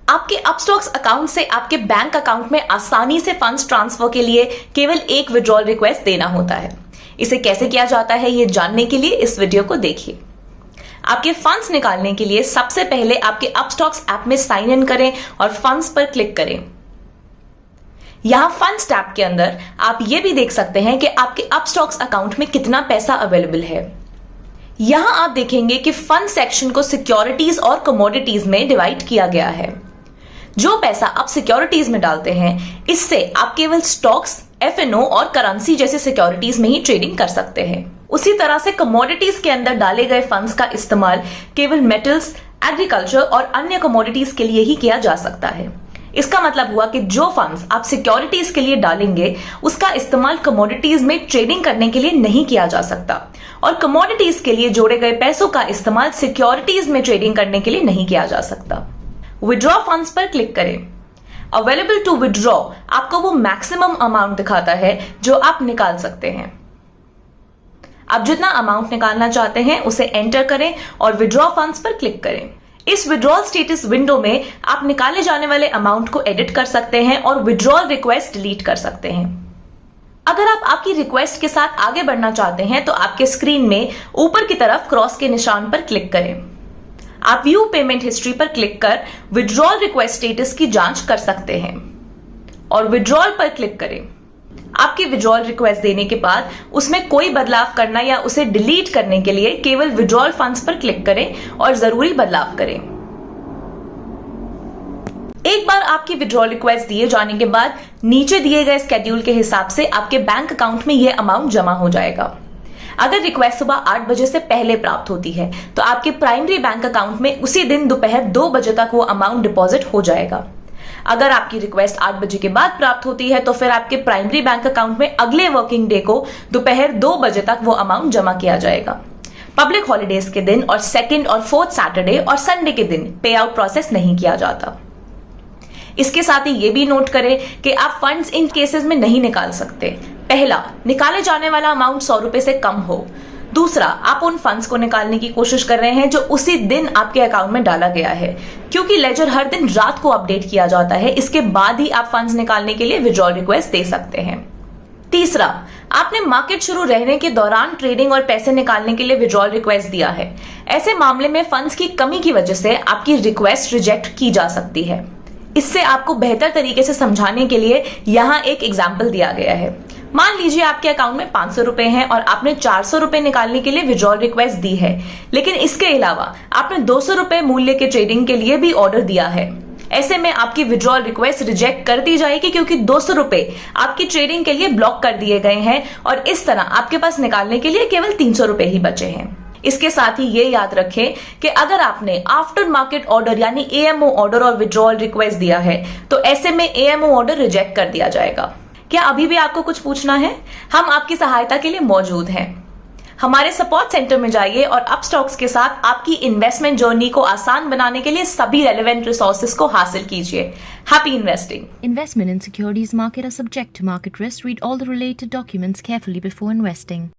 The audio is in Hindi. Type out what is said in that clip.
आपके अपस्टॉक्स अकाउंट से आपके बैंक अकाउंट में आसानी से फंड्स ट्रांसफर के लिए केवल एक विड्रॉल रिक्वेस्ट देना होता है। इसे कैसे किया जाता है ये जानने के लिए इस वीडियो को देखिए। आपके फंड्स निकालने के लिए सबसे पहले आपके अपस्टॉक्स ऐप में साइन इन करें और फंड्स पर क्लिक करें। यहां फंड्स टैब के अंदर आप ये भी देख सकते हैं कि आपके अपस्टॉक्स अकाउंट में कितना पैसा अवेलेबल है। यहां आप देखेंगे कि फंड सेक्शन को सिक्योरिटीज और कमोडिटीज में डिवाइड किया गया है। जो पैसा आप सिक्योरिटीज में डालते हैं, इससे आप केवल स्टॉक्स, एफएनओ और करेंसी जैसे सिक्योरिटीज में ही ट्रेडिंग कर सकते हैं। उसी तरह से कमोडिटीज के अंदर डाले गए फंड्स का इस्तेमाल केवल मेटल्स, एग्रीकल्चर और अन्य कमोडिटीज के लिए ही किया जा सकता है। इसका मतलब हुआ कि जो फंड्स आप सिक्योरिटीज के लिए डालेंगे, उसका इस्तेमाल कमोडिटीज में ट्रेडिंग करने के लिए नहीं किया जा सकता, और कमोडिटीज के लिए जोड़े गए पैसों का इस्तेमाल सिक्योरिटीज में ट्रेडिंग करने के लिए नहीं किया जा सकता। विड्रॉ फंड्स पर क्लिक करें। अवेलेबल टू विड्रॉ आपको वो मैक्सिमम अमाउंट दिखाता है जो आप निकाल सकते हैं। आप जितना अमाउंट निकालना चाहते हैं उसे एंटर करें और विड्रॉ फंड्स पर क्लिक करें। इस विड्रॉल स्टेटस विंडो में आप निकाले जाने वाले अमाउंट को एडिट कर सकते हैं और विड्रॉल रिक्वेस्ट डिलीट कर सकते हैं। अगर आप आपकी रिक्वेस्ट के साथ आगे बढ़ना चाहते हैं तो आपके स्क्रीन में ऊपर की तरफ क्रॉस के निशान पर क्लिक करें। आप व्यू पेमेंट हिस्ट्री पर क्लिक कर विड्रॉल रिक्वेस्ट स्टेटस की जांच कर सकते हैं और विड्रॉल पर क्लिक करें। आपकी विड्रॉल रिक्वेस्ट देने के बाद उसमें कोई बदलाव करना या उसे डिलीट करने के लिए केवल विड्रॉल फंड्स पर क्लिक करें और जरूरी बदलाव करें। एक बार आपकी विड्रॉल रिक्वेस्ट दिए जाने के बाद नीचे दिए गए स्केड्यूल के हिसाब से आपके बैंक अकाउंट में यह अमाउंट जमा हो जाएगा। अगर रिक्वेस्ट सुबह 8 बजे से पहले प्राप्त होती है तो आपके प्राइमरी बैंक अकाउंट में उसी दिन दोपहर 2 बजे तक वो अमाउंट डिपॉजिट हो जाएगा। अगर आपकी रिक्वेस्ट 8 बजे के बाद प्राप्त होती है तो फिर आपके प्राइमरी बैंक अकाउंट में अगले वर्किंग डे को दोपहर 2 बजे तक वो अमाउंट जमा किया जाएगा। पब्लिक हॉलीडेज के दिन और सेकेंड और फोर्थ सैटरडे और संडे के दिन पे आउट प्रोसेस नहीं किया जाता। इसके साथ ही ये भी नोट करें कि आप फंड्स इन केसेस में नहीं निकाल सकते। पहला, निकाले जाने वाला अमाउंट 100 रुपए से कम हो। दूसरा, आप उन फंड्स को निकालने की कोशिश कर रहे हैं जो उसी दिन आपके अकाउंट में डाला गया है, क्योंकि लेजर हर दिन रात को अपडेट किया जाता है। इसके बाद ही आप फंड्स निकालने के लिए विड्रॉल रिक्वेस्ट दे सकते हैं। तीसरा, आपने मार्केट शुरू रहने के दौरान ट्रेडिंग और पैसे निकालने के लिए विड्रॉल रिक्वेस्ट दिया है। ऐसे मामले में फंड्स की कमी की वजह से आपकी रिक्वेस्ट रिजेक्ट की जा सकती है। इससे आपको बेहतर तरीके से समझाने के लिए यहाँ एक एग्जाम्पल दिया गया है। मान लीजिए आपके अकाउंट में 500 रुपए हैं और आपने 400 रुपए निकालने के लिए विड्रॉल रिक्वेस्ट दी है, लेकिन इसके अलावा आपने 200 रुपए मूल्य के ट्रेडिंग के लिए भी ऑर्डर दिया है। ऐसे में आपकी विड्रॉल रिक्वेस्ट रिजेक्ट कर दी जाएगी, क्योंकि 200 रुपए आपकी ट्रेडिंग के लिए ब्लॉक कर दिए गए हैं और इस तरह आपके पास निकालने के लिए केवल 300 रुपए ही बचे हैं। इसके साथ ही ये याद रखें कि अगर आपने आफ्टर मार्केट ऑर्डर यानी एएमओ ऑर्डर और विड्रॉल रिक्वेस्ट दिया है तो ऐसे में एएमओ ऑर्डर रिजेक्ट कर दिया जाएगा। क्या अभी भी आपको कुछ पूछना है? हम आपकी सहायता के लिए मौजूद हैं। हमारे सपोर्ट सेंटर में जाइए और अपस्टॉक्स के साथ आपकी इन्वेस्टमेंट जर्नी को आसान बनाने के लिए सभी रेलेवेंट रिसोर्सेज को हासिल कीजिए। Happy investing. Investment in securities market are subject to market risk. Read all the related documents carefully before investing.